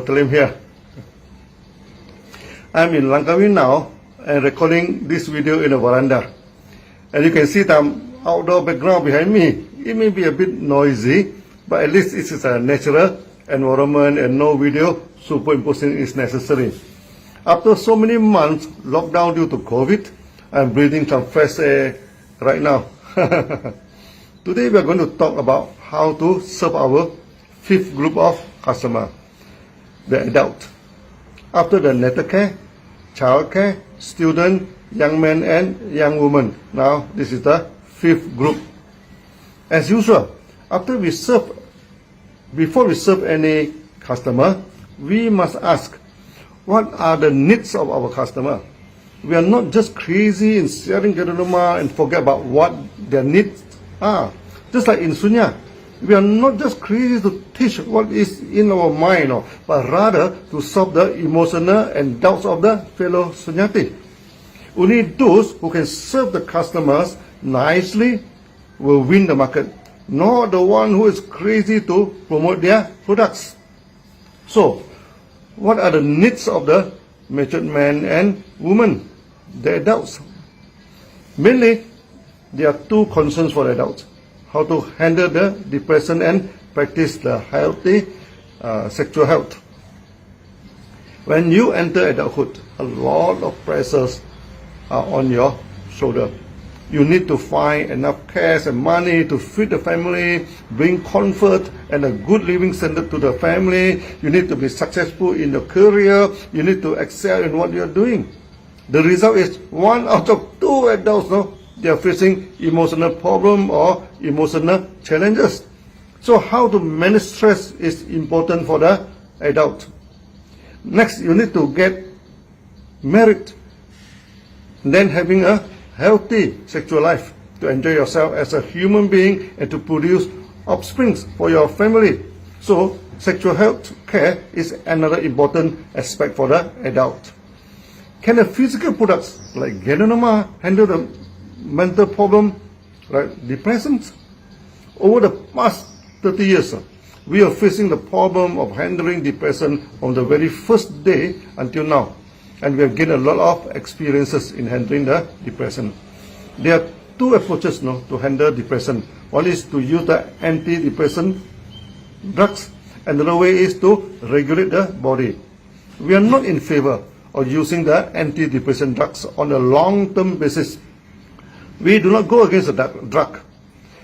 Dr. Lim here. I'm in Langkawi now and recording this video in a veranda. And you can see the outdoor background behind me. It may be a bit noisy, but at least it is a natural environment and no video superimposing is necessary. After so many months lockdown due to COVID, I'm breathing some fresh air right now. Today we are going to talk about how to serve our fifth group of customer, the adult. After the natal care, child care, student, young men and young women. Now this is the fifth group. As usual, before we serve any customer, we must ask, what are the needs of our customer? We are not just crazy in sharing Ganoterapia and forget about what their needs are. Just like in Sunya, we are not just crazy to teach what is in our mind, but rather to solve the emotional and doubts of the fellow Sunyati. Only those who can serve the customers nicely will win the market, not the one who is crazy to promote their products. So, what are the needs of the matured men and women, the adults? Mainly, there are two concerns for adults: how to handle the depression and practice the healthy sexual health. When you enter adulthood, a lot of pressures are on your shoulder. You need to find enough cash and money to feed the family, bring comfort and a good living standard to the family. You need to be successful in your career. You need to excel in what you are doing. The result is 1 out of 2 adults, they are facing emotional problem or emotional challenges. So how to manage stress is important for the adult. Next, you need to get married, then having a healthy sexual life to enjoy yourself as a human being and to produce offspring for your family. So sexual health care is another important aspect for the adult. Can the physical products like Ganoterapia handle the mental problem like depression? Over the past 30 years, we are facing the problem of handling depression from the very first day until now. And we have gained a lot of experiences in handling the depression. There are 2 approaches to handle depression. One is to use the antidepressant drugs, and the other way is to regulate the body. We are not in favor of using the antidepressant drugs on a long-term basis. We do not go against the drug.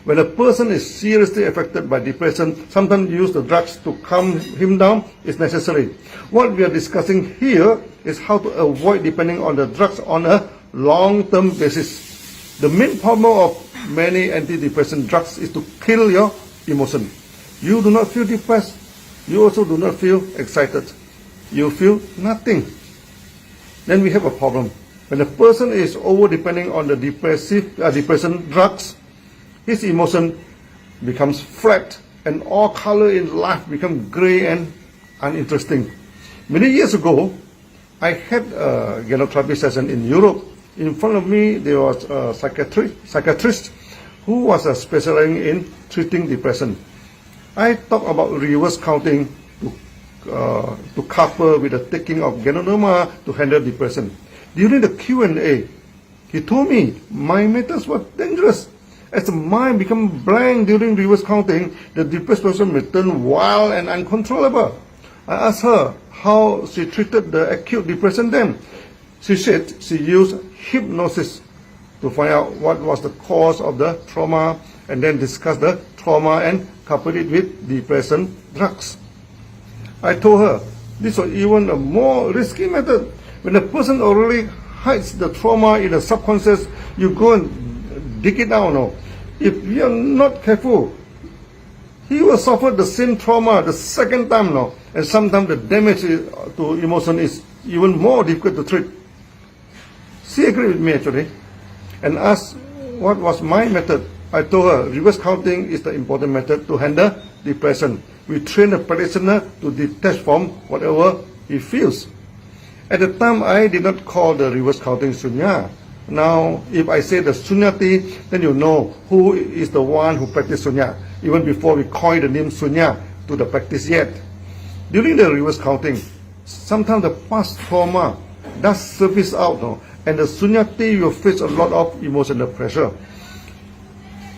When a person is seriously affected by depression, sometimes use the drugs to calm him down is necessary. What we are discussing here is how to avoid depending on the drugs on a long-term basis. The main problem of many antidepressant drugs is to kill your emotion. You do not feel depressed. You also do not feel excited. You feel nothing. Then we have a problem. When a person is over-depending on the depression drugs, his emotion becomes flat and all color in life becomes gray and uninteresting. Many years ago, I had a Ganoterapia session in Europe. In front of me, there was a psychiatrist who was specializing in treating depression. I talked about reverse counting to couple with the taking of Ganoterapia to handle depression. During the Q&A, he told me my methods were dangerous. As the mind becomes blank during reverse counting, the depressed person may turn wild and uncontrollable. I asked her how she treated the acute depression then. She said she used hypnosis to find out what was the cause of the trauma and then discuss the trauma and couple it with depression drugs. I told her this was even a more risky method. When a person already hides the trauma in the subconscious, you go and dig it out. If you are not careful, he will suffer the same trauma the second time and sometimes the damage to emotion is even more difficult to treat. She agreed with me actually and asked what was my method. I told her reverse counting is the important method to handle depression. We train the practitioner to detach from whatever he feels. At the time, I did not call the reverse counting Sunya. Now, if I say the Sunyati, then you know who is the one who practiced Sunya, even before we coin the name Sunya to the practice yet. During the reverse counting, sometimes the past trauma does surface out, no? And the Sunyati will face a lot of emotional pressure.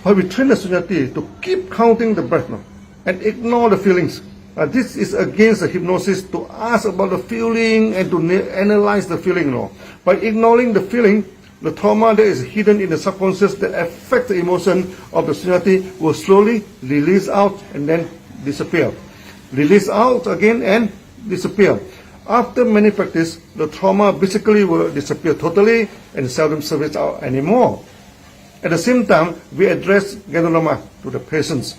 But we train the Sunyati to keep counting the breath, no? And ignore the feelings. This is against the hypnosis to ask about the feeling and to analyze the feeling, no? By ignoring the feeling, the trauma that is hidden in the subconscious that affects the emotion of the Sunyati will slowly release out and then disappear. Release out again and disappear. After many practice, the trauma basically will disappear totally and seldom surface out anymore. At the same time, we address Ganoterapia to the patients.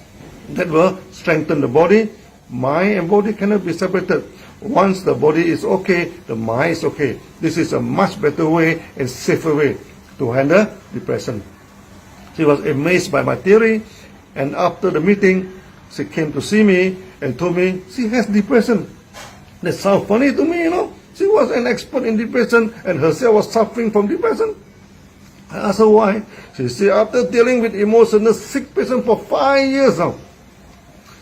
That will strengthen the body. Mind and body cannot be separated. Once the body is okay, the mind is okay. This is a much better way and safer way to handle depression. She was amazed by my theory, and after the meeting, she came to see me and told me she has depression. That sounds funny to me, you know. She was an expert in depression and herself was suffering from depression. I asked her why. She said after dealing with emotional sick patient for 5 years now.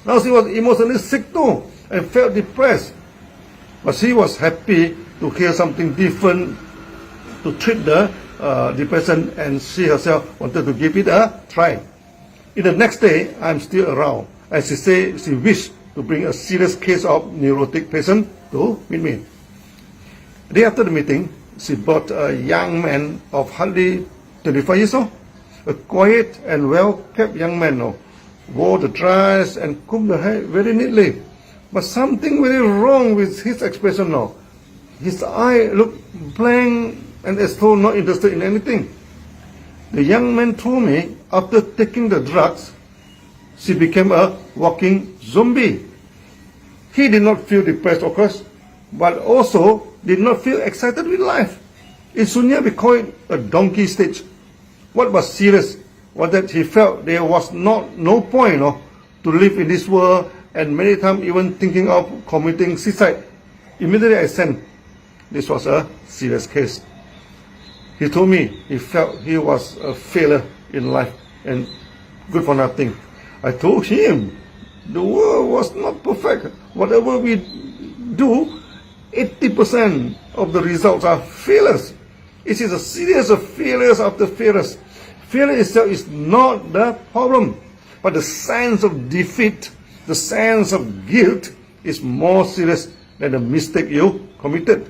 Now she was emotionally sick too and felt depressed. But she was happy to hear something different to treat the depression, and she herself wanted to give it a try. In the next day, I'm still around. And she said she wished to bring a serious case of neurotic patient to meet me. The day after the meeting, she brought a young man of hardly 25 years old, a quiet and well-kept young man, wore the dress and combed the hair very neatly. But something very wrong with his expression now. His eye looked blank and as though not interested in anything. The young man told me after taking the drugs, she became a walking zombie. He did not feel depressed, of course, but also did not feel excited with life. In Sunya, we call it a donkey stage. What was serious was that he felt there was no point to live in this world, and many times even thinking of committing suicide. Immediately I sensed this was a serious case. He told me he felt he was a failure in life and good for nothing. I told him the world was not perfect. Whatever we do, 80% of the results are failures. It is a series of failures after failures. Failure itself is not the problem, but the sense of defeat, the sense of guilt is more serious than the mistake you committed.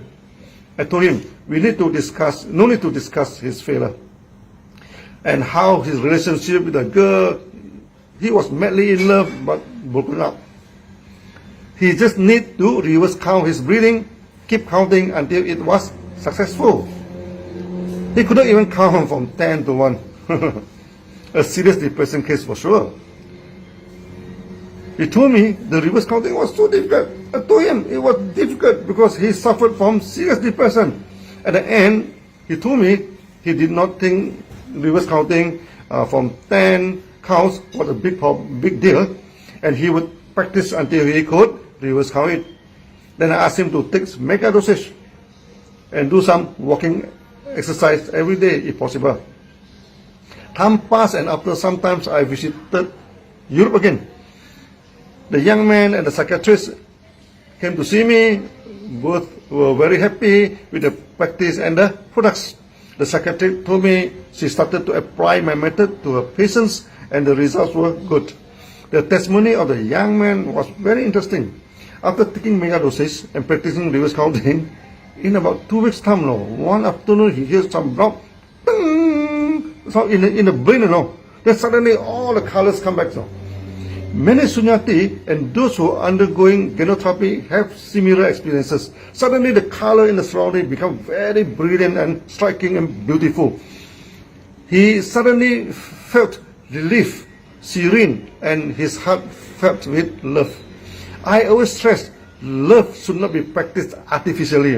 I told him we need to discuss, no need to discuss his failure and how his relationship with a girl, he was madly in love but broken up. He just need to reverse count his breathing, keep counting until it was successful. He couldn't even count from 10 to 1. A serious depression case for sure. He told me the reverse counting was so difficult. I told him it was difficult because he suffered from serious depression. At the end, he told me he did not think reverse counting from 10 counts was a big deal, and he would practice until he could reverse count it. Then I asked him to take mega dosage and do some walking exercise every day if possible. Time passed, and after some time I visited Europe again. The young man and the psychiatrist came to see me. Both were very happy with the practice and the products. The psychiatrist told me she started to apply my method to her patients and the results were good. The testimony of the young man was very interesting. After taking mega doses and practicing reverse counting, in about 2 weeks' time, one afternoon he hears some drop, so in the brain, then suddenly all the colors come back. Many Sunyati and those who are undergoing Ganoterapia have similar experiences. Suddenly the color in the surrounding become very brilliant and striking and beautiful. He suddenly felt relief, serene, and his heart felt with love. I always stress, love should not be practiced artificially,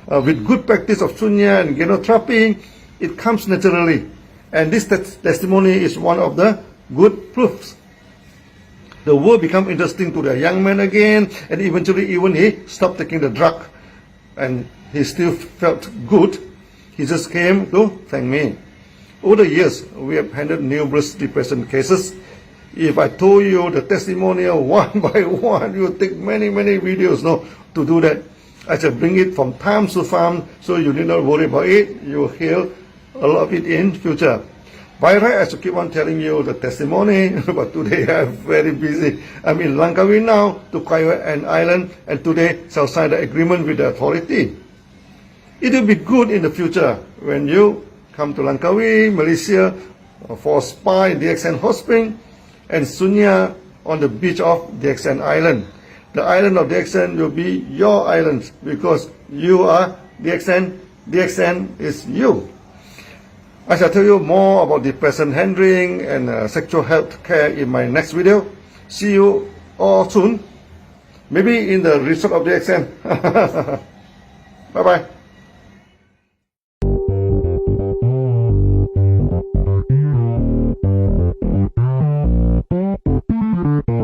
With good practice of Sunya and Ganoterapia, it comes naturally. And this testimony is one of the good proofs. The world became interesting to the young man again, and eventually even he stopped taking the drug, and he still felt good. He just came to thank me. Over the years, we have handled numerous depression cases. If I told you the testimonial one by one, you take many videos to do that. I shall bring it from time to time, so you need not worry about it. You will hear a lot of it in future. By right, I should keep on telling you the testimony, but today I'm very busy. I'm in Langkawi now to acquire an island, and today shall sign the agreement with the authority. It will be good in the future when you come to Langkawi, Malaysia, for a spa in DXN Hot Spring, and Sunya on the beach of DXN Island. The island of DXN will be your island because you are DXN. DXN is you. I shall tell you more about depression handling and sexual health care in my next video. See you all soon. Maybe in the resort of DXN. Bye bye.